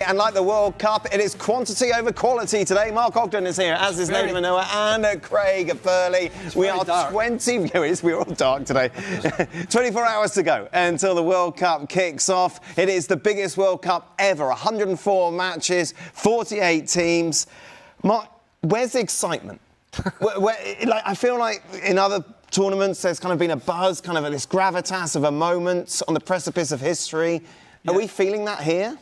and like the World Cup, it is quantity over quality today. Mark Ogden is here, as is Nathan Manoa and Craig Burley. We are dark. 20 viewers. We're all dark today. 24 hours to go until the World Cup kicks off. It is the biggest World Cup ever. 104 matches, 48 teams. Mark, where's the excitement? I feel like in other tournaments there's kind of been a buzz, kind of this gravitas of a moment on the precipice of history. Are we feeling that here?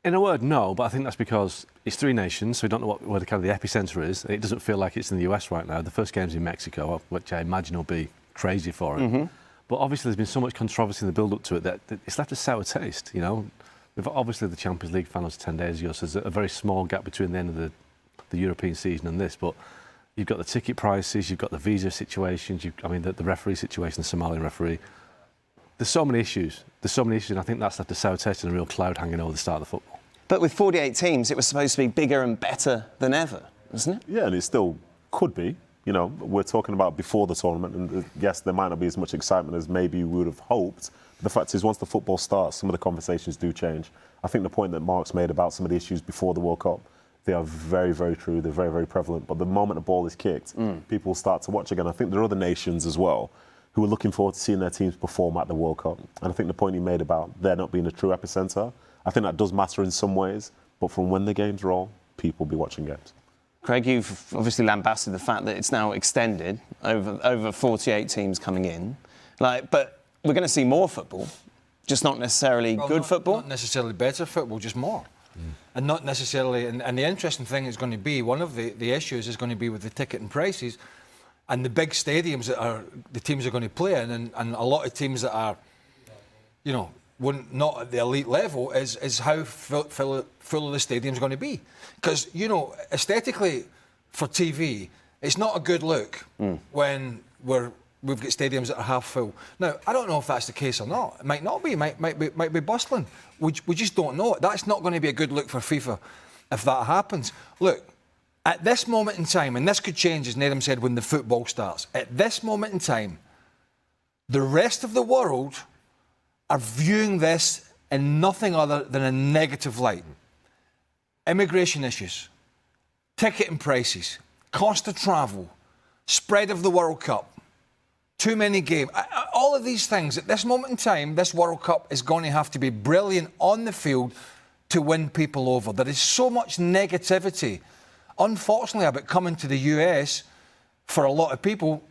In a word, no, but I think that's because it's three nations, so we don't know where the kind of the epicentre is. It doesn't feel like it's in the US right now. The first game's in Mexico, which I imagine will be crazy for it. Mm-hmm. But obviously there's been so much controversy in the build-up to it that it's left a sour taste, you know. We've obviously the Champions League finals 10 days ago, so there's a very small gap between the end of the European season and this, but you've got the ticket prices, you've got the visa situations, the referee situation, the Somalian referee. There's so many issues. And I think that's left a sour taste and a real cloud hanging over the start of the football. But with 48 teams, it was supposed to be bigger and better than ever, isn't it? Yeah, and it still could be. You know, we're talking about before the tournament, and yes, there might not be as much excitement as maybe we would have hoped. But the fact is, once the football starts, some of the conversations do change. I think the point that Mark's made about some of the issues before the World Cup, they are very, very true. They're very, very prevalent. But the moment the ball is kicked, people will start to watch again. I think there are other nations as well who are looking forward to seeing their teams perform at the World Cup. And I think the point he made about there not being a true epicentre, I think that does matter in some ways. But from when the games roll, people will be watching games. Craig, you've obviously lambasted the fact that it's now extended over 48 teams coming in. But we're going to see more football, just not necessarily good football. Not necessarily better football, just more. And not necessarily, and the interesting thing is going to be, one of the issues is going to be with the ticket and prices and the big stadiums that the teams are going to play in, and a lot of teams that are, you know, not at the elite level, is how full the stadium's going to be. Because, you know, aesthetically for TV, it's not a good look when we've got stadiums that are half full. Now, I don't know if that's the case or not. It might not be. Might be bustling. We just don't know. That's not going to be a good look for FIFA if that happens. Look, at this moment in time, and this could change, as Nathan said, when the football starts. At this moment in time, the rest of the world are viewing this in nothing other than a negative light. Immigration issues, ticket and prices, cost of travel, spread of the World Cup, too many games. All of these things, at this moment in time, this World Cup is going to have to be brilliant on the field to win people over. There is so much negativity, unfortunately, about coming to the US for a lot of people.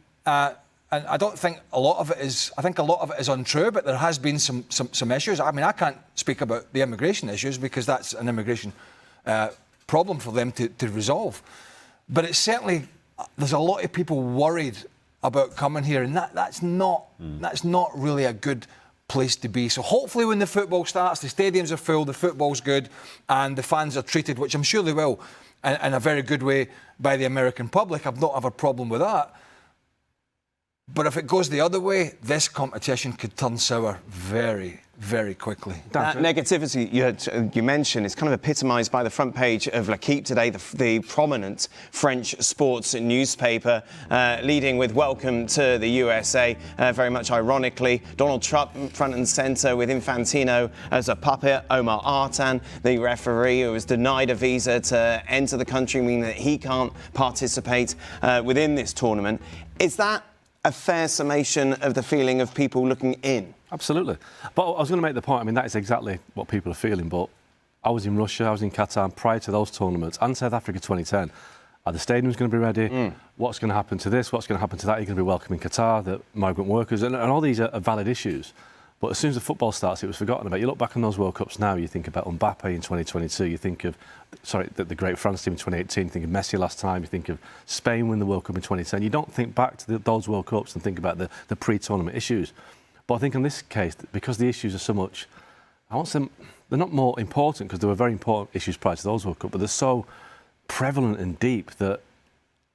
And I don't think a lot of it is... I think a lot of it is untrue, but there has been some issues. I mean, I can't speak about the immigration issues because that's an immigration problem for them to resolve. But it's certainly... There's a lot of people worried about coming here, and that's not really a good place to be. So hopefully when the football starts, the stadiums are full, the football's good, and the fans are treated, which I'm sure they will, in a very good way by the American public. I've not have a problem with that. But if it goes the other way, this competition could turn sour very, very quickly. That negativity you mentioned is kind of epitomised by the front page of L'Équipe today, the prominent French sports newspaper, leading with "Welcome to the USA," very much ironically. Donald Trump front and centre with Infantino as a puppet. Omar Artan, the referee who was denied a visa to enter the country, meaning that he can't participate within this tournament. Is that a fair summation of the feeling of people looking in? Absolutely. But I was going to make the point, I mean, that is exactly what people are feeling, but I was in Russia, I was in Qatar prior to those tournaments, and South Africa 2010. Are the stadiums going to be ready? What's going to happen to this? What's going to happen to that? You're going to be welcoming Qatar, the migrant workers, and all these are valid issues. But as soon as the football starts, it was forgotten about. You look back on those World Cups now, you think about Mbappe in 2022, you think of, the great France team in 2018, you think of Messi last time, you think of Spain winning the World Cup in 2010. You don't think back to those World Cups and think about the pre-tournament issues. But I think in this case, because the issues are so much, they're not more important, because there were very important issues prior to those World Cup, but they're so prevalent and deep that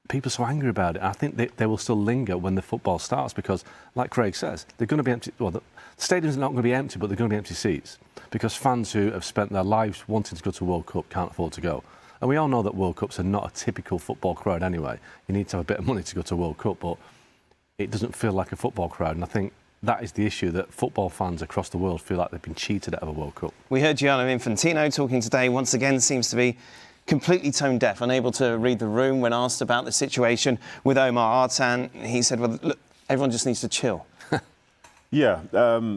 people are so angry about it. I think they will still linger when the football starts, because, like Craig says, they're going to be empty. Well, the stadiums are not going to be empty, but they're going to be empty seats, because fans who have spent their lives wanting to go to a World Cup can't afford to go. And we all know that World Cups are not a typical football crowd anyway. You need to have a bit of money to go to a World Cup, but it doesn't feel like a football crowd. And I think that is the issue, that football fans across the world feel like they've been cheated out of a World Cup. We heard Gianni Infantino talking today, once again seems to be completely tone deaf, unable to read the room when asked about the situation with Omar Artan. He said, well, look, everyone just needs to chill. Yeah,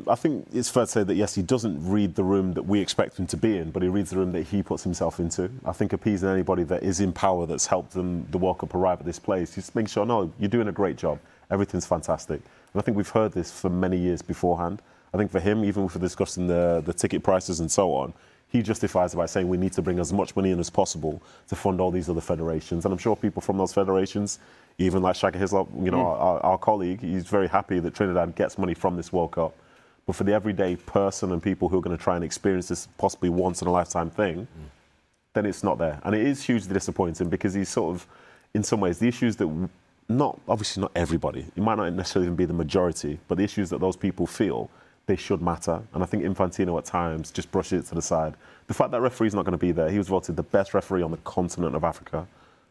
I think it's fair to say that, yes, he doesn't read the room that we expect him to be in, but he reads the room that he puts himself into. I think appeasing anybody that is in power that's helped them, the World Cup, arrive at this place, just make sure, no, you're doing a great job. Everything's fantastic. And I think we've heard this for many years beforehand. I think for him, even if we're discussing the ticket prices and so on, he justifies it by saying we need to bring as much money in as possible to fund all these other federations. And I'm sure people from those federations, even like Shaka Hislop, you know, our colleague, he's very happy that Trinidad gets money from this World Cup. But for the everyday person and people who are going to try and experience this possibly once-in-a-lifetime thing, then it's not there. And it is hugely disappointing because he's sort of, in some ways, the issues that, obviously not everybody, it might not necessarily even be the majority, but the issues that those people feel, they should matter. And I think Infantino at times just brushes it to the side. The fact that referee's not going to be there, he was voted the best referee on the continent of Africa,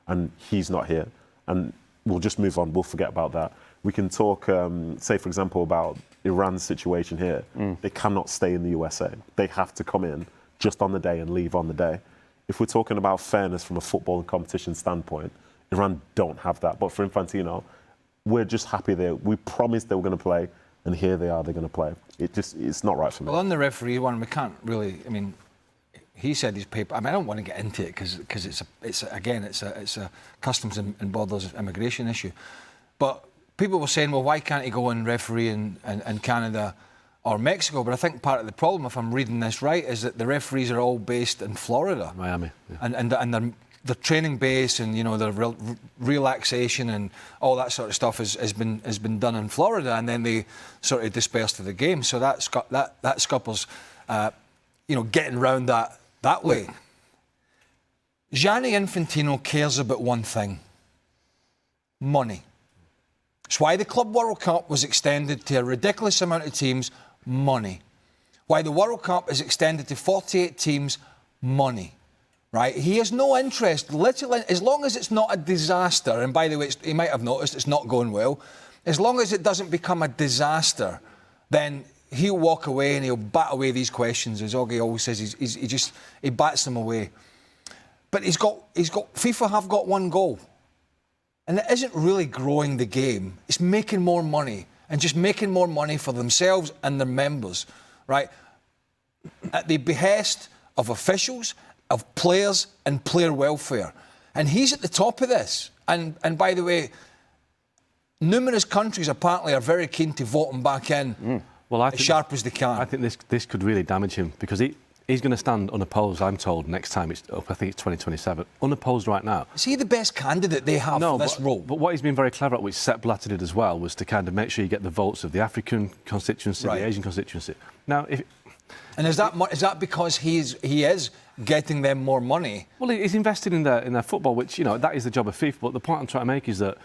and he's not here. And we'll just move on, we'll forget about that. We can talk, say, for example, about Iran's situation here. They cannot stay in the USA. They have to come in just on the day and leave on the day. If we're talking about fairness from a football and competition standpoint, Iran don't have that. But for Infantino, we're just happy that we promised they were going to play, and here they are, they're going to play. It's not right for me. Well, on the referee one, we can't really, I mean, he said his paper, I mean, I don't want to get into it because it's a customs and borders immigration issue. But people were saying, well, why can't he go and referee in Canada or Mexico? But I think part of the problem, if I'm reading this right, is that the referees are all based in Florida. Miami. Yeah. And the training base and, you know, the relaxation and all that sort of stuff has been done in Florida, and then they sort of disperse to the game. So that scuppers, you know, getting round that way. Gianni Infantino cares about one thing: money. It's why the Club World Cup was extended to a ridiculous amount of teams. Money. Why the World Cup is extended to 48 teams. Money. Right? He has no interest, literally, as long as it's not a disaster, and by the way, he might have noticed it's not going well, as long as it doesn't become a disaster, then he'll walk away and he'll bat away these questions. As Augie always says, he bats them away. But FIFA have got one goal, and it isn't really growing the game, it's making more money, and just making more money for themselves and their members, right? At the behest of officials, of players and player welfare. And he's at the top of this. And by the way, numerous countries apparently are very keen to vote him back in as sharp as they can. I think this could really damage him because he's going to stand unopposed, I'm told, next time it's up. I think it's 2027. Unopposed right now. Is he the best candidate they have for this role? But what he's been very clever at, which Sepp Blatter did as well, was to kind of make sure you get the votes of the African constituency, the Asian constituency. Now, and is that because he is getting them more money? Well, he's invested in their football, which, you know, that is the job of FIFA. But the point I'm trying to make is that,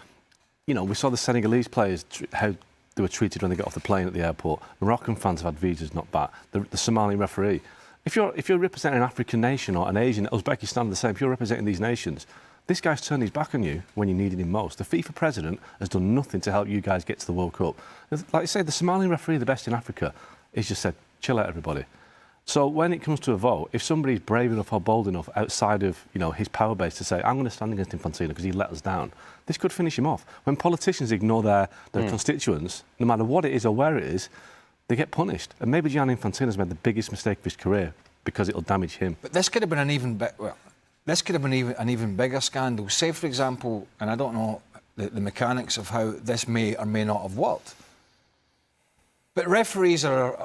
you know, we saw the Senegalese players, how they were treated when they got off the plane at the airport. Moroccan fans have had visas knocked back. The Somali referee. If you're representing an African nation or an Asian, Uzbekistan the same, if you're representing these nations, this guy's turned his back on you when you needed him most. The FIFA president has done nothing to help you guys get to the World Cup. Like I say, the Somali referee, the best in Africa, he's just said, chill out, everybody. So when it comes to a vote, if somebody's brave enough or bold enough outside of, you know, his power base to say, I'm going to stand against Infantino because he let us down, this could finish him off. When politicians ignore their constituents, no matter what it is or where it is, they get punished. And maybe Gianni Infantino's made the biggest mistake of his career because it'll damage him. But this could have been an even bigger scandal. Say, for example, and I don't know the mechanics of how this may or may not have worked, but referees they're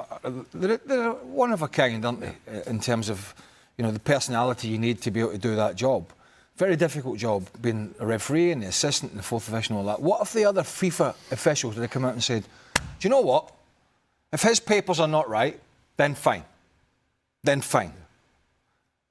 one of a kind, aren't they, in terms of, you know, the personality you need to be able to do that job. Very difficult job, being a referee and the assistant and the fourth official and all that. What if the other FIFA officials would have come out and said, do you know what? If his papers are not right, then fine. Then fine.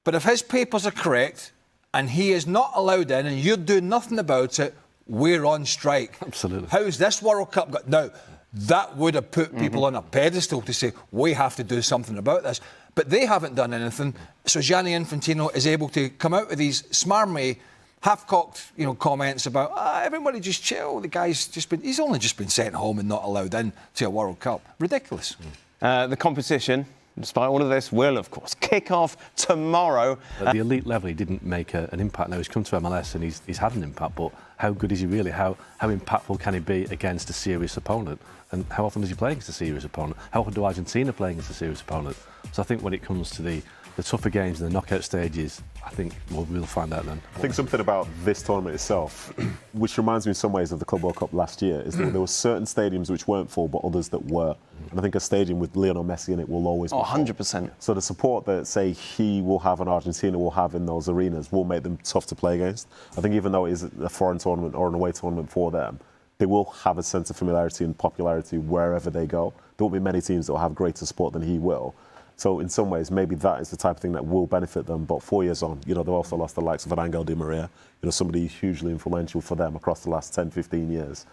But if his papers are correct and he is not allowed in and you're doing nothing about it, we're on strike. Absolutely. How's this World Cup got... Now, that would have put people on a pedestal to say, we have to do something about this. But they haven't done anything. So Gianni Infantino is able to come out with these smarmy half-cocked, comments about everybody just chill. The guy's he's only just been sent home and not allowed in to a World Cup. Ridiculous. The competition, despite all of this, will of course kick off tomorrow. At the elite level, he didn't make an impact. Now he's come to MLS and he's had an impact, but how good is he really? How impactful can he be against a serious opponent? And how often does he play against a serious opponent? How often do Argentina play against a serious opponent? So I think when it comes to the tougher games and the knockout stages, I think we'll find out then. I think something about this tournament itself, which reminds me in some ways of the Club World Cup last year, is that there were certain stadiums which weren't full, but others that were. And I think a stadium with Lionel Messi in it will always be full. 100%. So the support that, say, he will have and Argentina will have in those arenas will make them tough to play against. I think even though it is a foreign tournament or an away tournament for them, they will have a sense of familiarity and popularity wherever they go. There won't be many teams that will have greater support than he will. So in some ways, maybe that is the type of thing that will benefit them. But 4 years on, they've also lost the likes of an Angel Di Maria, somebody hugely influential for them across the last 10, 15 years.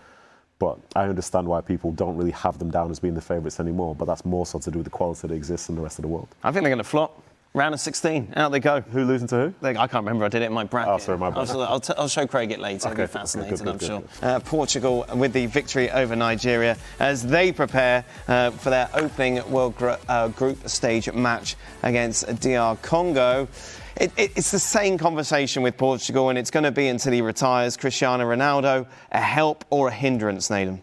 But I understand why people don't really have them down as being the favourites anymore. But that's more so to do with the quality that exists in the rest of the world. I think they're going to flop. Round of 16, out they go. Who losing to who? I can't remember, I did it in my bracket. Oh, sorry, my bad. I'll show Craig it later, Okay, it'll be fascinating, good, I'm sure. Portugal with the victory over Nigeria as they prepare for their opening World Group stage match against DR Congo. It's the same conversation with Portugal, and it's going to be until he retires. Cristiano Ronaldo, a help or a hindrance, Nathan?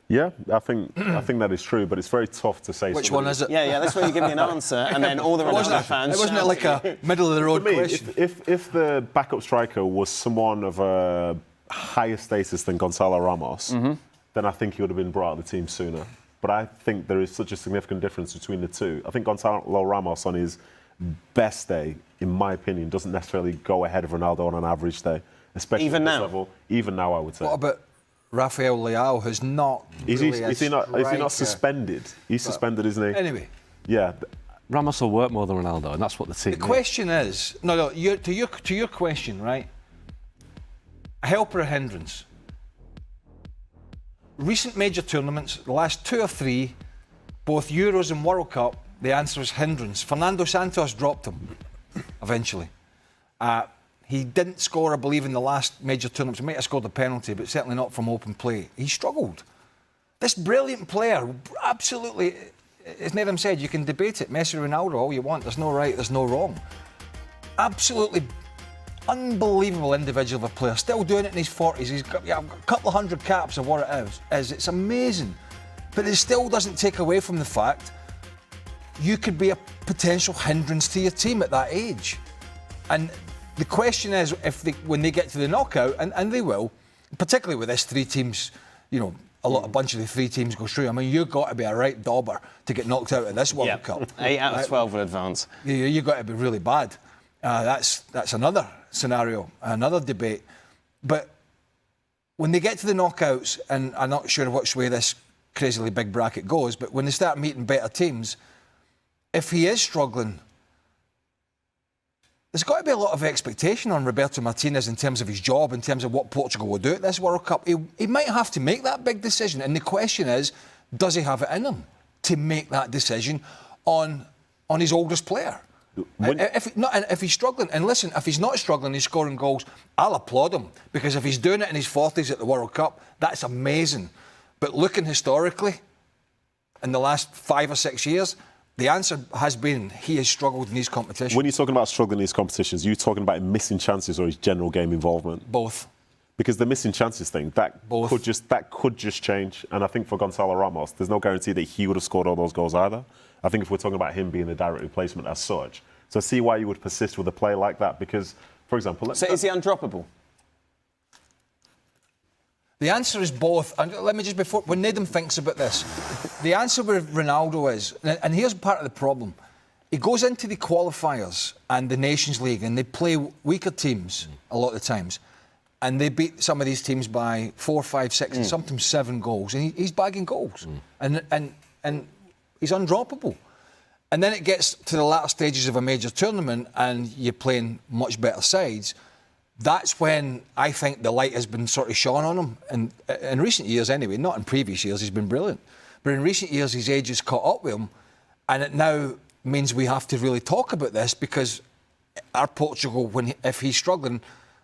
Yeah, I think that is true, but it's very tough to say. Which one is it? Yeah, that's where you give me an answer, and then all the Ronaldo fans. It wasn't like a middle-of-the-road question. If the backup striker was someone of a higher status than Gonzalo Ramos, then I think he would have been brought out of the team sooner. But I think there is such a significant difference between the two. I think Gonzalo Ramos on his best day, in my opinion, doesn't necessarily go ahead of Ronaldo on an average day, especially even at this now. level. Even now, I would say. What about Rafael Leao, who's not Is really he not suspended? He's suspended, isn't he? Anyway. Yeah. Ramos will work more than Ronaldo, and that's what the team. The question is, to your question, right? A help or a hindrance? Recent major tournaments, the last 2 or 3, both Euros and World Cup, the answer is hindrance. Fernando Santos dropped him eventually. He didn't score, I believe, in the last major tournament. He might have scored a penalty, but certainly not from open play. He struggled. This brilliant player, absolutely, as Nathan said, you can debate it. Messi, Ronaldo, all you want. There's no right, there's no wrong. Absolutely unbelievable individual of a player. Still doing it in his 40s. He's got a couple of hundred caps of what it is. It's amazing. But it still doesn't take away from the fact you could be a potential hindrance to your team at that age. And the question is, when they get to the knockout, and they will, particularly with this 3 teams, a bunch of the 3 teams go through. I mean, you've got to be a right dauber to get knocked out of this World Cup. 8 out of 12 will advance. You've got to be really bad. That's another scenario, another debate. But when they get to the knockouts, and I'm not sure which way this crazily big bracket goes, but when they start meeting better teams, if he is struggling, there's got to be a lot of expectation on Roberto Martinez in terms of his job, in terms of what Portugal will do at this World Cup. He might have to make that big decision. And the question is, does he have it in him to make that decision on his oldest player? If he's struggling, and listen, if he's not struggling, he's scoring goals, I'll applaud him. Because if he's doing it in his 40s at the World Cup, that's amazing. But looking historically, in the last 5 or 6 years, the answer has been he has struggled in these competitions. When you're talking about struggling in these competitions, you're talking about him missing chances or his general game involvement? Both. Because the missing chances thing, that could just change. And I think for Gonzalo Ramos, there's no guarantee that he would have scored all those goals either. I think if we're talking about him being a direct replacement as such. So I see why you would persist with a play like that. Because, for example... is he undroppable? The answer is both. And let me just, when Nathan thinks about this, the answer with Ronaldo is, and here's part of the problem, he goes into the qualifiers and the Nations League and they play weaker teams a lot of the times, and they beat some of these teams by 4, 5, 6, and sometimes 7 goals, and he's bagging goals, and he's undroppable. And then it gets to the latter stages of a major tournament and you're playing much better sides. That's when I think the light has been sort of shone on him. And in recent years anyway, not in previous years, he's been brilliant. But in recent years, his age has caught up with him. And it now means we have to really talk about this, because our Portugal, if he's struggling,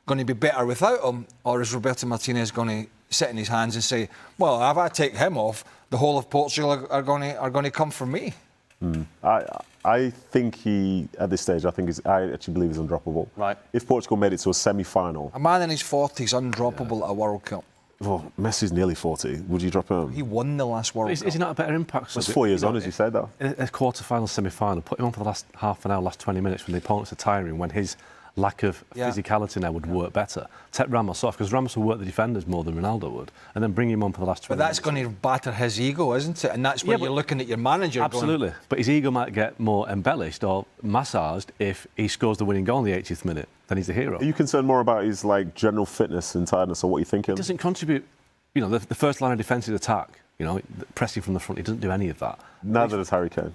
going to be better without him, or is Roberto Martinez going to sit in his hands and say, well, if I take him off, the whole of Portugal are going to come for me? I think at this stage, I actually believe he's undroppable. Right. If Portugal made it to a semi-final. A man in his 40s undroppable at a World Cup. Well, Messi's nearly 40. Would you drop him? He won the last World Cup. Is he not a better impact? It's 4 years on, as you said, though. A quarter-final, semi-final, put him on for the last half an hour, last 20 minutes when the opponents are tiring, when his lack of physicality now would work better. Take Ramos off, because Ramos will work the defenders more than Ronaldo would, and then bring him on for the last 20 minutes. But that's going to batter his ego, isn't it? And that's when you're looking at your manager. Absolutely. But his ego might get more embellished or massaged if he scores the winning goal in the 80th minute. Then he's the hero. Are you concerned more about his general fitness and tiredness, or what you're thinking? He doesn't contribute. You know, the first line of defensive attack, you know, pressing from the front, he doesn't do any of that. Neither does Harry Kane.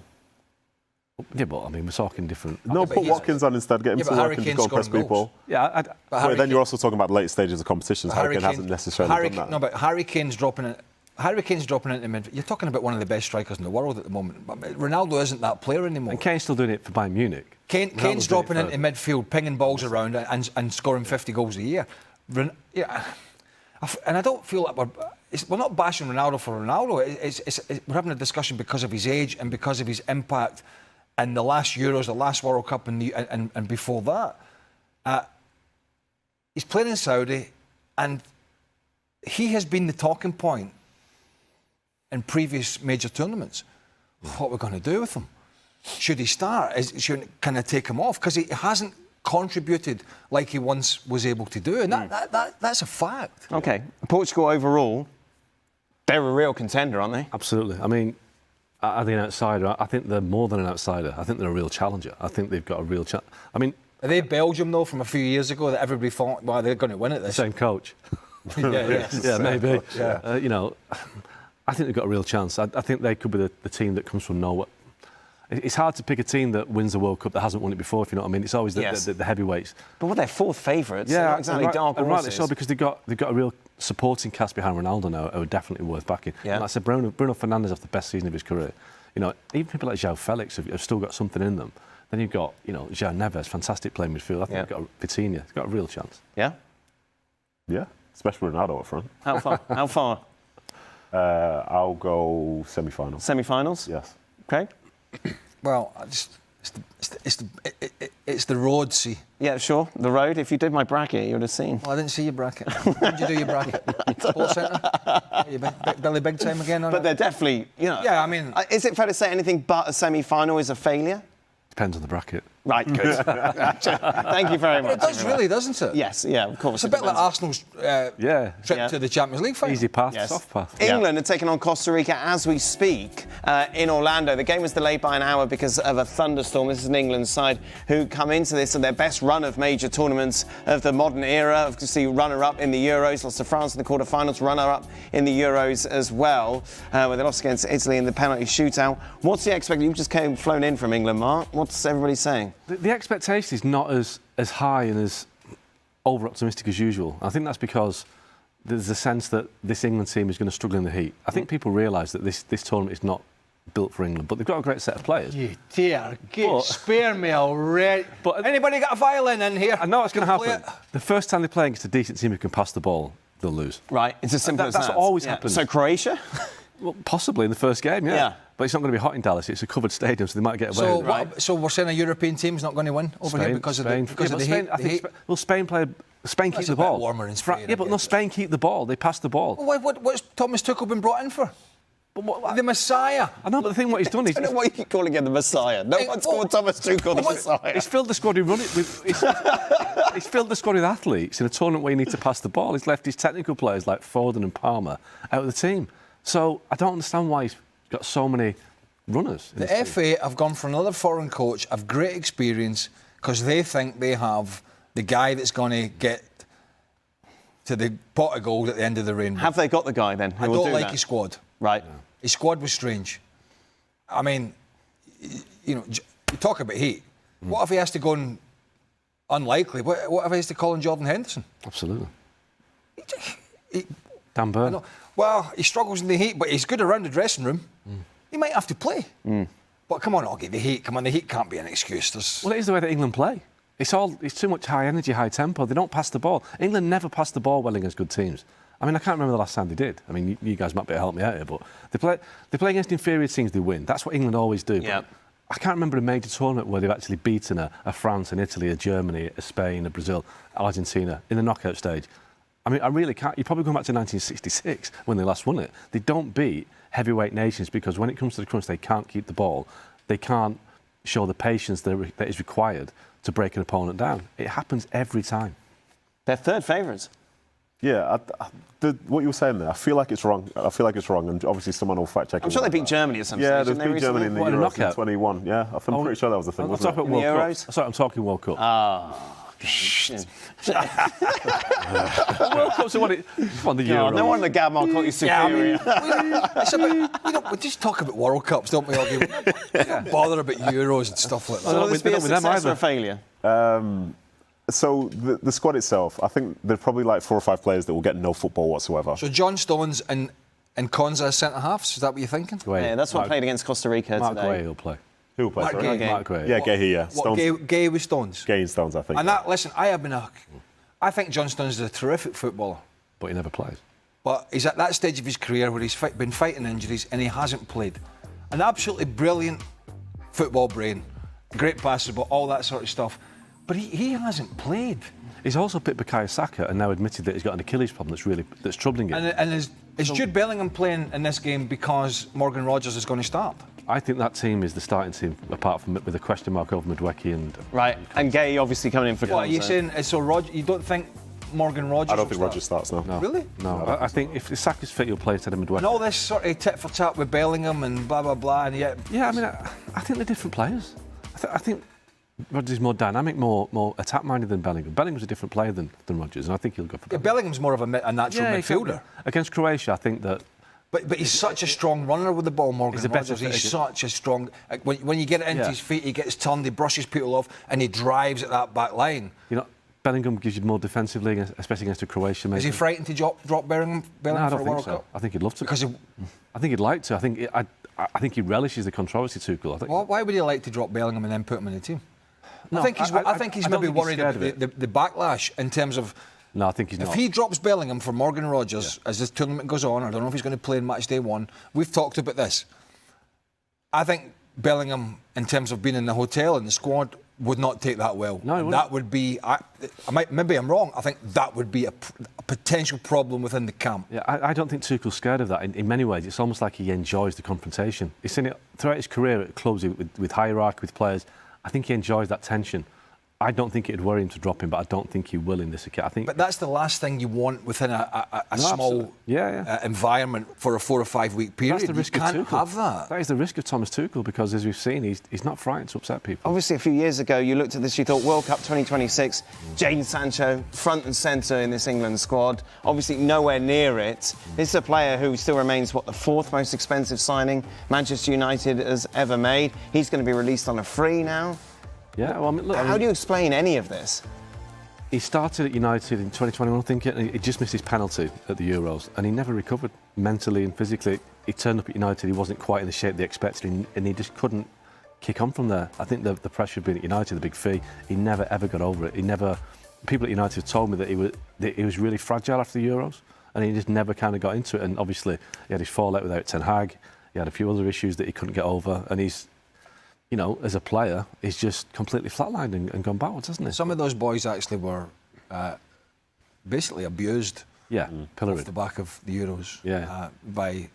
Yeah, but I mean, we're talking different. No, put Watkins on instead. Get him to work and just go and press people. Yeah, But then you're also talking about the late stages of competitions. Harry Kane hasn't necessarily done that. No, but Harry Kane's dropping it. Harry Kane's dropping into mid. You're talking about one of the best strikers in the world at the moment. Ronaldo isn't that player anymore. And Kane's still doing it for Bayern Munich. Kane's dropping into midfield, pinging balls around and scoring 50 goals a year. And I don't feel like we're not bashing Ronaldo for Ronaldo. We're having a discussion because of his age and because of his impact in the last Euros, the last World Cup, and before that. He's playing in Saudi, and he has been the talking point in previous major tournaments. What we're going to do with him? Should he start? Can I take him off? Because he hasn't contributed like he once was able to do, and that's a fact. OK. Portugal overall, they're a real contender, aren't they? Absolutely. I mean, are they an outsider? I think they're more than an outsider. I think they're a real challenger. I think they've got a real chance. I mean, are they Belgium, though, from a few years ago that everybody thought, well, they're going to win it this? Same coach. yeah, maybe. Coach, yeah. You know, I think they've got a real chance. I think they could be the team that comes from nowhere. It's hard to pick a team that wins the World Cup that hasn't won it before, if you know what I mean. It's always the heavyweights. But they're fourth favourites. Yeah, not exactly dark horses. Rightly so, because they've got a real supporting cast behind Ronaldo now who are definitely worth backing. Yeah. And like I said, Bruno Fernandes has the best season of his career. You know, even people like João Felix have still got something in them. Then you've got, you know, João Neves, fantastic playing midfield. I think you've got Vitinha. He's got a real chance. Yeah? Yeah, especially Ronaldo up front. How far? How far? I'll go semi-finals. Semi-finals? Yes. OK. Well, it's the road, see. Yeah, sure. The road. If you did my bracket, you would have seen. Well, I didn't see your bracket. When did you do your bracket? Sports Centre? You Billy Big Time again? But they're definitely, you know. Yeah, I mean. Is it fair to say anything but a semi-final is a failure? Depends on the bracket. Right, good. Thank you very much. It does really, doesn't it? Yes, yeah, of course. It's a bit like Arsenal's trip to the Champions League final. Easy path, Yes. soft path. England are taking on Costa Rica as we speak in Orlando. The game was delayed by an hour because of a thunderstorm. This is an England side who come into this at their best run of major tournaments of the modern era. Obviously, runner-up in the Euros, lost to France in the quarter-finals, runner-up in the Euros as well, where they lost against Italy in the penalty shootout. What's the expectation? You've just flown in from England, Mark. What's everybody saying? The expectation is not as high and as over-optimistic as usual. I think that's because there's a sense that this England team is going to struggle in the heat. I think people realise that this tournament is not built for England, but they've got a great set of players. You dear, spare me already. But anybody got a violin in here? I know what's going to happen. The first time they play against a decent team who can pass the ball, they'll lose. Right, it's as simple as that. That's what always happens. So Croatia? Well, possibly in the first game, yeah. But it's not going to be hot in Dallas. It's a covered stadium, so they might get away with it. So we're saying a European team's not going to win over here because of the heat? Well, Spain keep the ball. Warmer in Spain. Yeah, but no, Spain keep the ball. They pass the ball. Well, what's Thomas Tuchel been brought in for? The Messiah. I know, but the thing what he's done is... I don't know why you keep calling him the Messiah. No one's called Thomas Tuchel the Messiah. He's filled the squad he's filled the squad with athletes in a tournament where you need to pass the ball. He's left his technical players like Foden and Palmer out of the team. So I don't understand why he's got so many runners. The FA have gone for another foreign coach of great experience because they think they have the guy that's going to get to the pot of gold at the end of the rainbow. Have they got the guy then? I don't like his squad. Right. Yeah. His squad was strange. I mean, you know, you talk about heat. What if he has to go and unlikely? What if he has to call in Jordan Henderson? Absolutely. Dan Burn. Well, he struggles in the heat, but he's good around the dressing room. He might have to play. But come on, Augie, the heat. Come on, the heat can't be an excuse. Well, it is the way that England play. It's too much high energy, high tempo. They don't pass the ball. England never pass the ball well against good teams. I mean, I can't remember the last time they did. I mean, you guys might be able to help me out here, but they play against inferior teams, they win. That's what England always do. Yeah. I can't remember a major tournament where they've actually beaten a France, an Italy, a Germany, a Spain, a Brazil, Argentina in the knockout stage. I mean, I really can't. You're probably going back to 1966 when they last won it. They don't beat heavyweight nations because when it comes to the crunch, they can't keep the ball. They can't show the patience that is required to break an opponent down. It happens every time. They're third favourites. Yeah, what you were saying there, I feel like it's wrong. And obviously someone will fact check. I'm sure they beat Germany at some stage. Yeah, they beat Germany in the Euros in 21. Yeah, I'm pretty sure that was the thing. I'm talking about World Cup. Sorry, I'm talking World Cup. World Cup's won the Euros. No one in the gab mark called you superior. We just talk about World Cups, don't we? We don't bother about Euros and stuff like that. So will this be a success or a failure? So the squad itself, I think there are probably like 4 or 5 players that will get no football whatsoever. So John Stones and Konza as centre-halves, is that what you're thinking? Yeah, that's what played against Costa Rica today. Mark Gray will play. Who will play? Mark Gay. Mark Gray. Yeah, Gay, yeah. Gay with Stones? Gay and Stones, I think. And listen, I think John Stones is a terrific footballer. But he never plays. But he's at that stage of his career where he's been fighting injuries and he hasn't played. An absolutely brilliant football brain, great passer, but all that sort of stuff. But he hasn't played. He's also picked Bukayo Saka and now admitted that he's got an Achilles problem that's troubling him. And is Jude Bellingham playing in this game because Morgan Rogers is going to start? I think that team is the starting team, apart from with a question mark over Madueke and... Right, and Gay obviously coming in for... What are you saying? So you don't think Morgan Rogers I don't think Rogers starts now. No. Really? No, I think if Saka's fit, you'll play instead of Madueke. And all this sort of tit for tat with Bellingham and blah, blah, blah, and yet... Yeah, I mean, I think they're different players. I think Rodgers is more dynamic, more attack-minded than Bellingham. Bellingham's a different player than Rodgers, and I think he'll go for Bellingham. Bellingham's more of a natural midfielder. Exactly. Against Croatia, I think that... But he's such a strong runner with the ball, Morgan Rogers. He's such a strong... When you get it into his feet, he gets turned, he brushes people off, and he drives at that back line. You know, Bellingham gives you more defensively, especially against a Croatia. Maybe. Is he frightened to drop Bellingham no, I don't for a think World so. Cup? I think he'd love to. Because I think he'd like to. I think he relishes the controversy too cool. Why would he like to drop Bellingham and then put him in the team? No, I think he's maybe worried about the backlash in terms of... No, I think he's not. If he drops Bellingham for Morgan Rogers as this tournament goes on, I don't know if he's going to play in match day 1. We've talked about this. I think Bellingham, in terms of being in the hotel and the squad, would not take that well. No, that would be... maybe I'm wrong. I think that would be a potential problem within the camp. Yeah, I don't think Tuchel's scared of that. In many ways, it's almost like he enjoys the confrontation. He's seen it throughout his career at clubs with hierarchy, with players. I think he enjoys that tension. I don't think it'd worry him to drop him, but I don't think he will in this occasion. I think. But that's the last thing you want within a small environment for a 4 or 5 week period. That's the risk you can't of Tuchel. have that. That is the risk of Thomas Tuchel because, as we've seen, he's not frightened to upset people. Obviously, a few years ago, you looked at this, you thought World Cup 2026, Jadon Sancho front and centre in this England squad. Obviously, nowhere near it. This is a player who still remains, the 4th most expensive signing Manchester United has ever made. He's going to be released on a free now. Yeah, well, I mean, look, how do you explain any of this? He started at United in 2021, I think, and he just missed his penalty at the Euros, and he never recovered mentally and physically. He turned up at United, he wasn't quite in the shape they expected, and he just couldn't kick on from there. I think the pressure of being at United, the big fee, he never ever got over it. People at United have told me that he was really fragile after the Euros, and he just never kind of got into it. And obviously, he had his fallout without Ten Hag. He had a few other issues that he couldn't get over, and he's, you know, as a player, he's just completely flatlined and gone backwards, hasn't he? Some of those boys actually were basically abused pilloried off the back of the Euros by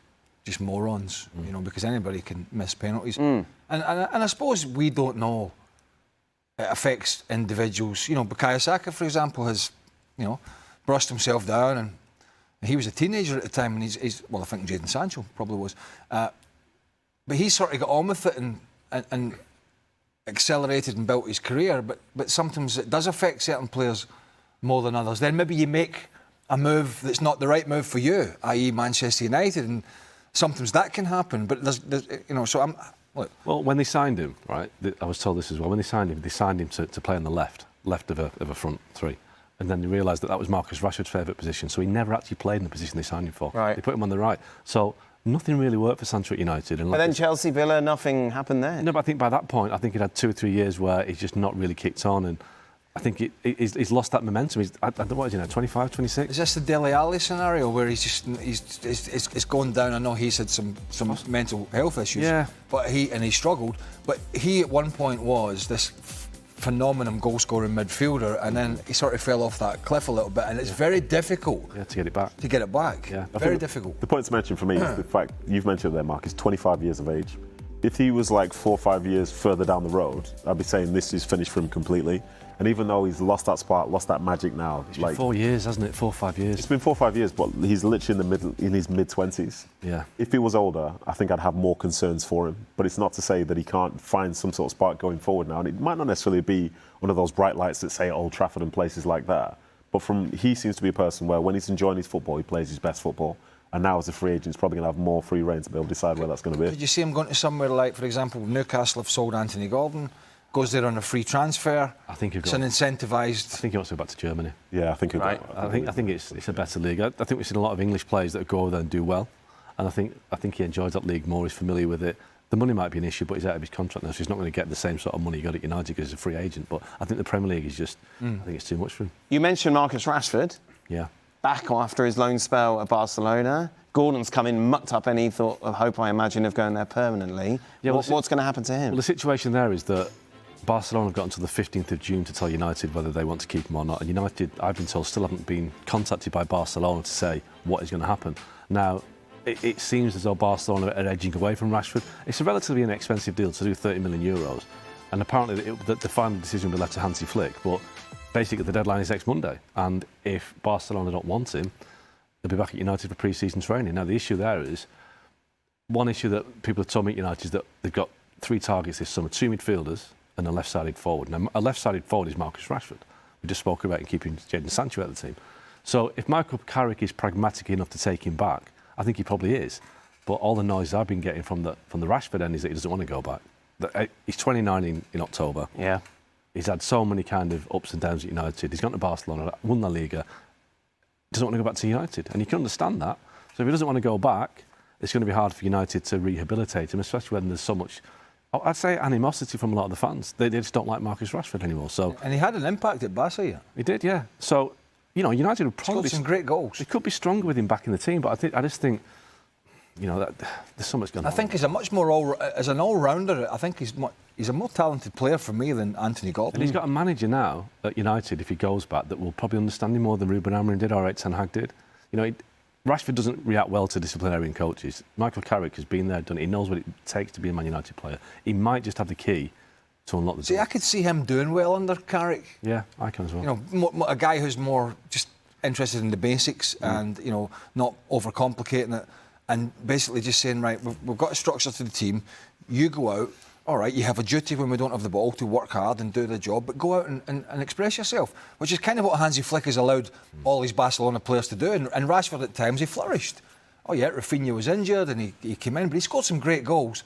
just morons, you know, because anybody can miss penalties. And I suppose we don't know it affects individuals. You know, Bukayo Saka, for example, has, you know, brushed himself down, and he was a teenager at the time, and he's well, I think Jadon Sancho probably was. But he sort of got on with it and accelerated and built his career. But sometimes it does affect certain players more than others. Then maybe you make a move that's not the right move for you, i.e. Manchester United, and sometimes that can happen. But there's you know, so I'm... Look. Well, when they signed him, right, I was told this as well, when they signed him to play on the left of a front three. And then they realised that was Marcus Rashford's favourite position, so he never actually played in the position they signed him for. Right. They put him on the right. So nothing really worked for Sancho at United. But then Chelsea, Villa, nothing happened there. No, but I think by that point, I think he'd had 2 or 3 years where he's just not really kicked on, and I think he's lost that momentum. I don't know, what is he now, 25, 26? Is this the Dele Alli scenario where it's going down? I know he's had some mental health issues, yeah, but he struggled. But he at one point was this phenomenal goal-scoring midfielder, and then he sort of fell off that cliff a little bit, and it's very difficult to get it back. Yeah, very difficult. The point to mention for me is the fact you've mentioned there, Mark, is 25 years of age. If he was like 4 or 5 years further down the road, I'd be saying this is finished for him completely. And even though he's lost that spark, lost that magic now, it's been 4 years, hasn't it? 4 or 5 years. It's been 4 or 5 years, but he's literally in his mid-20s. Yeah. If he was older, I think I'd have more concerns for him. But it's not to say that he can't find some sort of spark going forward now. And it might not necessarily be one of those bright lights that say at Old Trafford and places like that. But he seems to be a person where when he's enjoying his football, he plays his best football. And now as a free agent, he's probably going to have more free reign to be able to decide where that's going to be. Could you see him going to somewhere like, for example, Newcastle have sold Anthony Gordon, goes there on a free transfer? I think it's an incentivised. I think he wants to go back to Germany. Yeah, I think he'll right. I think it's a better league. I think we've seen a lot of English players that go over there and do well, and I think he enjoys that league more. He's familiar with it. The money might be an issue, but he's out of his contract now, so he's not going to get the same sort of money he got at United because he's a free agent. But I think the Premier League is just, I think it's too much for him. You mentioned Marcus Rashford. Yeah. Back after his loan spell at Barcelona. Gordon's come in, mucked up any thought of hope, I imagine, of going there permanently. Yeah, what's going to happen to him? Well, the situation there is that Barcelona have got until the 15th of June to tell United whether they want to keep him or not. And United, I've been told, still haven't been contacted by Barcelona to say what is going to happen. Now, it seems as though Barcelona are edging away from Rashford. It's a relatively inexpensive deal to do €30 million. And apparently the final decision will be left to Hansi Flick. But basically the deadline is next Monday. And if Barcelona don't want him, they'll be back at United for pre-season training. Now, the issue there is, one issue that people have told me at United is that they've got 3 targets this summer, 2 midfielders and a left-sided forward. Now, a left-sided forward is Marcus Rashford. We just spoke about keeping Jadon Sancho out of the team. So if Michael Carrick is pragmatic enough to take him back, I think he probably is. But all the noise I've been getting from the Rashford end is that he doesn't want to go back. He's 29 in October. Yeah. He's had so many kind of ups and downs at United. He's gone to Barcelona, won La Liga. Doesn't want to go back to United, and you can understand that. So if he doesn't want to go back, it's going to be hard for United to rehabilitate him, especially when there's so much, I'd say, animosity from a lot of the fans. They just don't like Marcus Rashford anymore. So, and he had an impact at Barca, yeah. He did, yeah. So, United would probably scored some great goals. They could be stronger with him back in the team, but I just think, that there's so much going on. I think he's a much more as an all-rounder. I think he's a more talented player for me than Anthony Gordon. And he's got a manager now at United, if he goes back, that will probably understand him more than Ruben Amorim did or Ten Hag did. Rashford doesn't react well to disciplinarian coaches. Michael Carrick has been there, done it. He knows what it takes to be a Man United player. He might just have the key to unlock the door. See, I could see him doing well under Carrick. Yeah, I can as well. A guy who's more just interested in the basics and, not overcomplicating it, and basically just saying, right, we've got a structure to the team. You go out. All right, you have a duty when we don't have the ball to work hard and do the job, but go out and express yourself, which is kind of what Hansi Flick has allowed all these Barcelona players to do. And Rashford, at times, he flourished. Oh, yeah, Rafinha was injured and he came in, but he scored some great goals,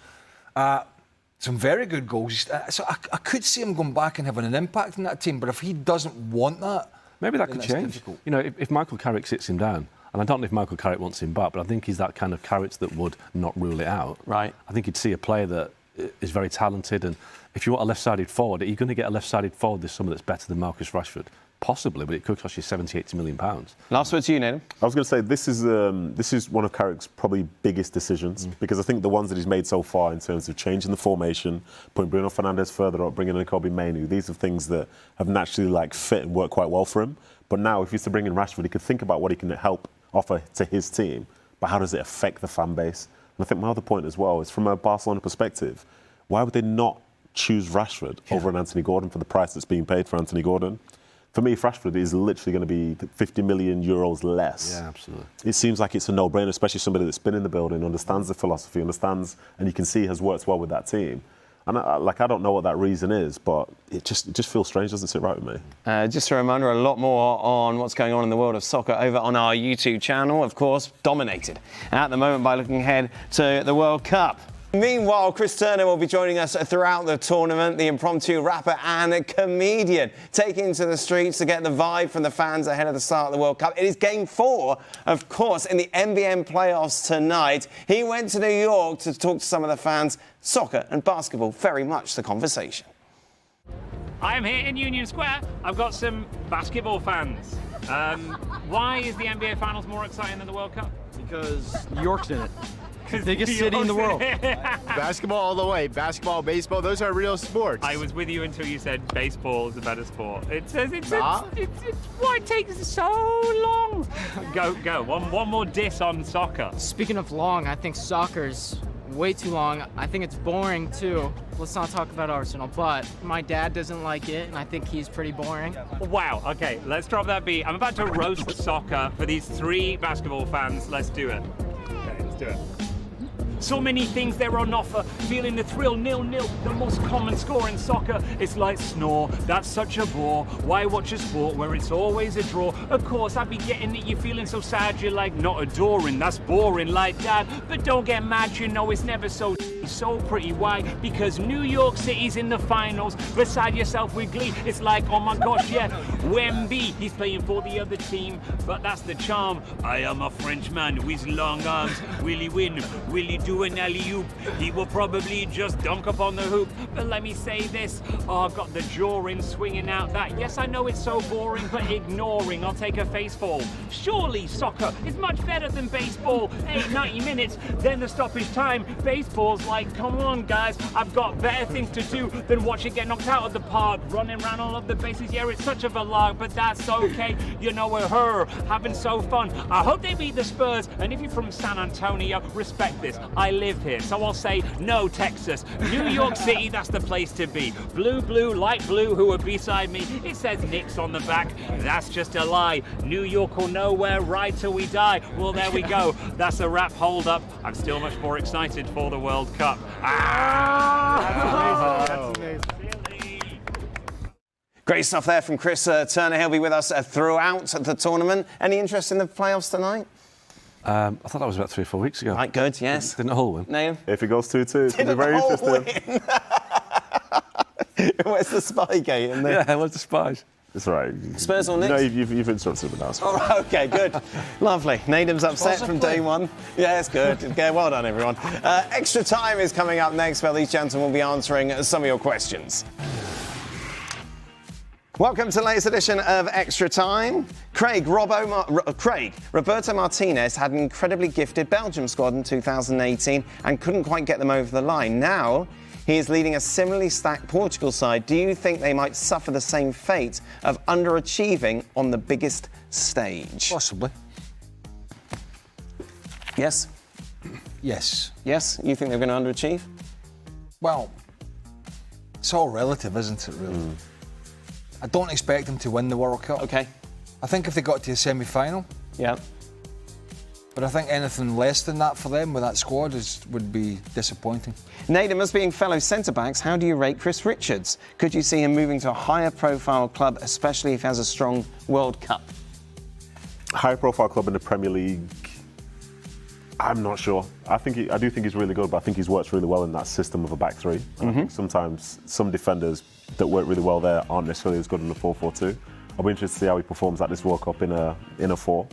some very good goals. So I could see him going back and having an impact in that team, but if he doesn't want that... Maybe that could change. Difficult. If Michael Carrick sits him down, and I don't know if Michael Carrick wants him back, but I think he's that kind of Carrick that would not rule it out. Right. I think you'd see a player that is very talented, and if you want a left-sided forward, are you going to get a left-sided forward this summer that's better than Marcus Rashford? Possibly, but it could cost you £70-80 million. Last word to you, Nathan. I was going to say this is one of Carrick's probably biggest decisions because I think the ones that he's made so far in terms of changing the formation, putting Bruno Fernandes further up, bringing in Kobe Mainoo, these are things that have naturally fit and worked quite well for him. But now, if he's to bring in Rashford, he could think about what he can offer to his team, but how does it affect the fan base? And I think my other point as well is from a Barcelona perspective, why would they not choose Rashford over an Anthony Gordon for the price that's being paid for Anthony Gordon? For me, Rashford is literally going to be €50 million less. Yeah, absolutely. It seems like it's a no-brainer, especially somebody that's been in the building, understands the philosophy, understands, and you can see has worked well with that team. And I don't know what that reason is, but it just feels strange, doesn't sit right with me. Just a reminder, a lot more on what's going on in the world of soccer over on our YouTube channel, of course, dominated at the moment by looking ahead to the World Cup. Meanwhile, Chris Turner will be joining us throughout the tournament, the impromptu rapper and comedian, taking to the streets to get the vibe from the fans ahead of the start of the World Cup. It is Game 4, of course, in the NBN playoffs tonight. He went to New York to talk to some of the fans. Soccer and basketball, very much the conversation. I am here in Union Square. I've got some basketball fans. Why is the NBA Finals more exciting than the World Cup? Because New York's in it. Biggest city in the world. Basketball all the way. Basketball, baseball, those are real sports. I was with you until you said baseball is a better sport. It's why it takes so long. Go. One more diss on soccer. Speaking of long, I think soccer's way too long. I think it's boring too. Let's not talk about Arsenal, but my dad doesn't like it, and I think he's pretty boring. Wow, okay, let's drop that beat. I'm about to roast soccer for these 3 basketball fans. Let's do it. Okay, let's do it. So many things there on offer, feeling the thrill, 0-0, the most common score in soccer. It's like snore, that's such a bore. Why watch a sport where it's always a draw? Of course, I'd be getting it, you're feeling so sad, you're like not adoring, that's boring like Dad. But don't get mad, you know it's never so pretty. Why? Because New York City's in the finals. Beside yourself with glee, it's like, oh my gosh, yeah, Wemby, he's playing for the other team, but that's the charm. I am a Frenchman with long arms. Will he win? Will he do an alley-oop? He will probably just dunk up on the hoop. But let me say this, oh, I've got the jaw in swinging out that. Yes, I know it's so boring, but ignoring, I'll take a face fall. Surely soccer is much better than baseball. 90 minutes, then the stoppage time. Baseball's like, come on guys, I've got better things to do than watch it get knocked out of the park, running around all of the bases. Yeah, it's such of a lark, but that's okay. You know, we're having so fun. I hope they beat the Spurs, and if you're from San Antonio, respect this. I live here, so I'll say no, Texas. New York City, that's the place to be. Blue, light blue, who are beside me. It says Knicks on the back. That's just a lie. New York will know we're right till we die. Well, there we go. That's a wrap. Hold up. I'm still much more excited for the World Cup. That's amazing. Great stuff there from Chris Turner. He'll be with us throughout the tournament. Any interest in the playoffs tonight? I thought that was about 3 or 4 weeks ago. Right, good, yes. Didn't Hull win? Nail? If it goes 2-2, it's going to be very interesting. Where's the Spygate in there? Yeah, where's the spies? It's all right. Spurs or Knicks? No, you've instructed me now. All right, OK, good. Lovely. Nadim's upset from day one. Yeah, it's good. Okay, well done, everyone. Extra Time is coming up next, where these gentlemen will be answering some of your questions. Welcome to the latest edition of Extra Time. Roberto Martinez had an incredibly gifted Belgium squad in 2018 and couldn't quite get them over the line. Now, he is leading a similarly stacked Portugal side. Do you think they might suffer the same fate of underachieving on the biggest stage? Possibly. Yes? Yes. Yes? You think they're going to underachieve? Well, it's all relative, isn't it, really? I don't expect them to win the World Cup. OK. I think if they got to a semi-final. Yeah. But I think anything less than that for them with that squad would be disappointing. Nadim, as being fellow centre-backs, how do you rate Chris Richards? Could you see him moving to a higher-profile club, especially if he has a strong World Cup? High-profile club in the Premier League, I'm not sure. I do think he's really good, but I think he's worked really well in that system of a back three. I think sometimes some defenders that work really well there aren't necessarily as good in the 4-4-2. I'll be interested to see how he performs at this World Cup in a 4.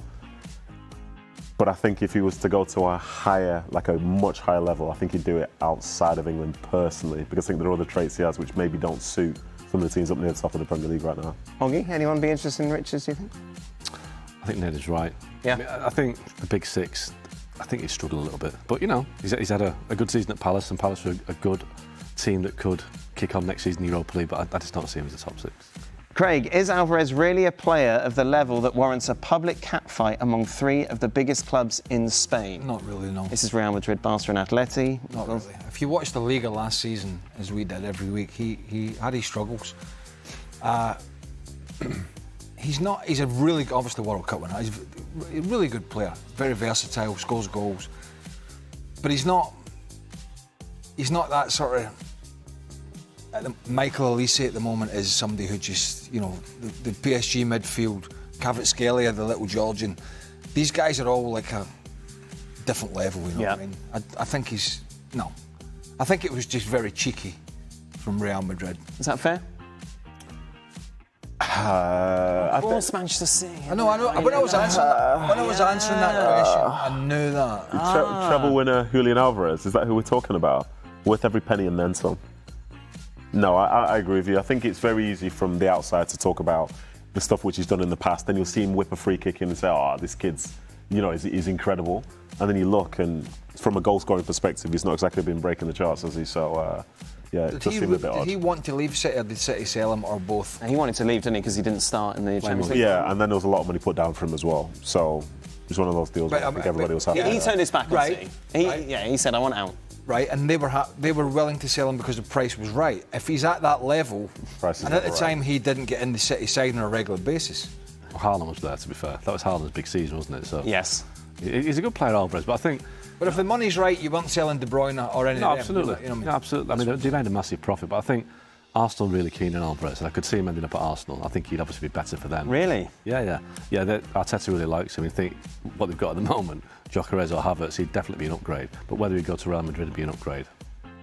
But I think if he was to go to a much higher level, I think he'd do it outside of England personally, because I think there are other traits he has which maybe don't suit some of the teams up near the top of the Premier League right now. Oggy, anyone be interested in Richards, do you think? I think Ned is right. Yeah. I mean, I think the big six, I think he's struggled a little bit. But, you know, he's had a good season at Palace, and Palace are a good team that could kick on next season in Europa League, but I just don't see him as a top 6. Craig, is Alvarez really a player of the level that warrants a public catfight among 3 of the biggest clubs in Spain? Not really, no. This is Real Madrid, Barca and Atleti. Not really. If you watched the Liga last season, as we did every week, he had his struggles. He's a really, obviously, World Cup winner. He's a really good player, very versatile, scores goals. But he's not that sort of... Michael Olise at the moment is somebody who just, you know, the PSG midfield, Kvaratskhelia, the little Georgian, these guys are all like a different level, you know what I mean? I think I think it was just very cheeky from Real Madrid. Is that fair? Of course, Manchester City. I know. When I was answering that question, I knew that. Treble winner Julian Alvarez, is that who we're talking about? Worth every penny and then some. No, I agree with you. I think it's very easy from the outside to talk about the stuff which he's done in the past. Then you'll see him whip a free kick in and say, "Oh, this kid's, is incredible." And then you look, and from a goal-scoring perspective, he's not exactly been breaking the charts, has he? So, yeah, it does seem a bit odd. Did he want to leave City, or did City sell him, or both? He wanted to leave, didn't he? Because he didn't start in the Champions League. Yeah, and then there was a lot of money put down for him as well. So it's one of those deals where I think everybody was happy. He turned his back on City. Right. Yeah, he said, "I want out." Right, and they were willing to sell him because the price was right. If he's at that level, and at the time he didn't get in the City side on a regular basis. Haaland was there, to be fair. That was Haaland's big season, wasn't it? So yes, he's a good player, Alvarez, but I think. But if the money's right, you weren't selling De Bruyne or any of them. Absolutely. You know what I mean? Yeah, absolutely. I mean, they made a massive profit, but I think Arsenal really keen on Alvarez, and I could see him ending up at Arsenal. I think he'd obviously be better for them. Really? Yeah. Arteta really likes him. I think what they've got at the moment, Gyökeres or Havertz, he'd definitely be an upgrade. But whether he'd go to Real Madrid would be an upgrade.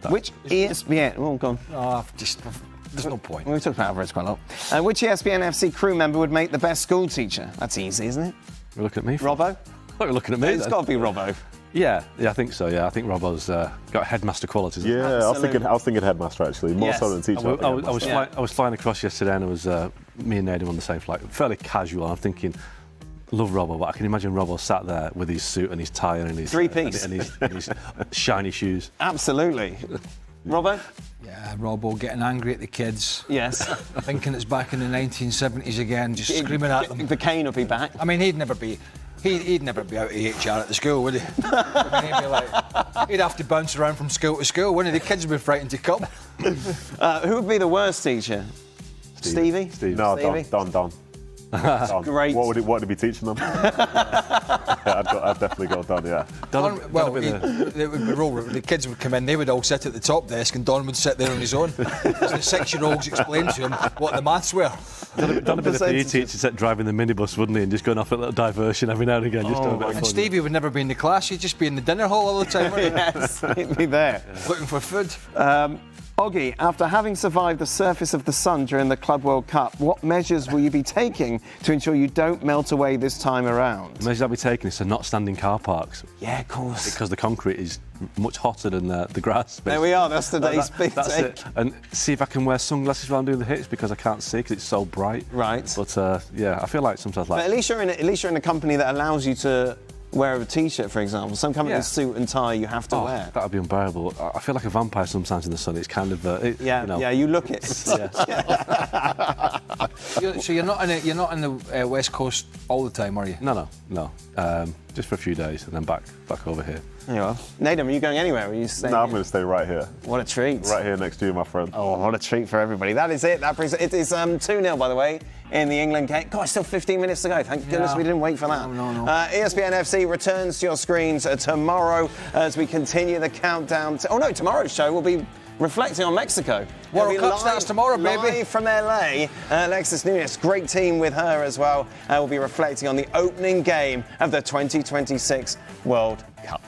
Which ESPN? Oh, go on. There's no point. We've talked about Alvarez quite a lot. Which ESPN FC crew member would make the best school teacher? That's easy, isn't it? You're looking at me. Robbo? You're looking at me. It's got to be Robbo. Yeah, I think so. Yeah, I think Robbo's got headmaster qualities. Yeah, I was thinking headmaster actually, more so than teacher. I was flying across yesterday, and it was me and Nadim on the same flight, fairly casual. I'm thinking, love Robbo, but I can imagine Robbo sat there with his suit and his tie and his three-piece and his shiny shoes. Absolutely. Robbo? Yeah, Robbo getting angry at the kids. Yes. Thinking it's back in the 1970s again, just screaming at them. The cane will be back. I mean, he'd never be out of HR at the school, would he? I mean, he'd have to bounce around from school to school, wouldn't he? The kids would be frightened to come. Who would be the worst teacher? Stevie? No, Stevie? Don. Great. What would he be teaching them? I'd definitely go Don, yeah. The kids would come in, they would all sit at the top desk, and Don would sit there on his own. As the 6-year-olds explained to him what the maths were. Don would be the PE teacher set driving the minibus, wouldn't he, and just going off a little diversion every now and again. Just a bit of fun. And Stevie would never be in the class, he'd just be in the dinner hall all the time, wouldn't he? Yes, he'd be there. Looking for food. Oggy, after having survived the surface of the sun during the Club World Cup, what measures will you be taking to ensure you don't melt away this time around? The measures I'll be taking is to not stand in car parks. Yeah, of course. Because the concrete is much hotter than the grass. There we are, that's today's big take. It. And see if I can wear sunglasses while I'm doing the hits, because I can't see because it's so bright. Right. But I feel like sometimes like... But at least you're in a company that allows you to wear a T-shirt, for example. Some companies suit and tie you have to wear. That would be unbearable. I feel like a vampire sometimes in the sun. It's kind of you look it. So you're not in the West Coast all the time, are you? No. Just for a few days and then back over here. There you are. Nadim, are you going anywhere? Are you staying? No, I'm going to stay right here. What a treat. Right here next to you, my friend. Oh, what a treat for everybody. That is it. It is 2-0, by the way, in the England game. God, still 15 minutes to go. Thank goodness we didn't wait for that. No. ESPN FC returns to your screens tomorrow as we continue the countdown. Tomorrow's show will be reflecting on Mexico. World Cup starts tomorrow, baby. Live from LA, Alexis Nunez, great team with her as well. We'll be reflecting on the opening game of the 2026 World Cup.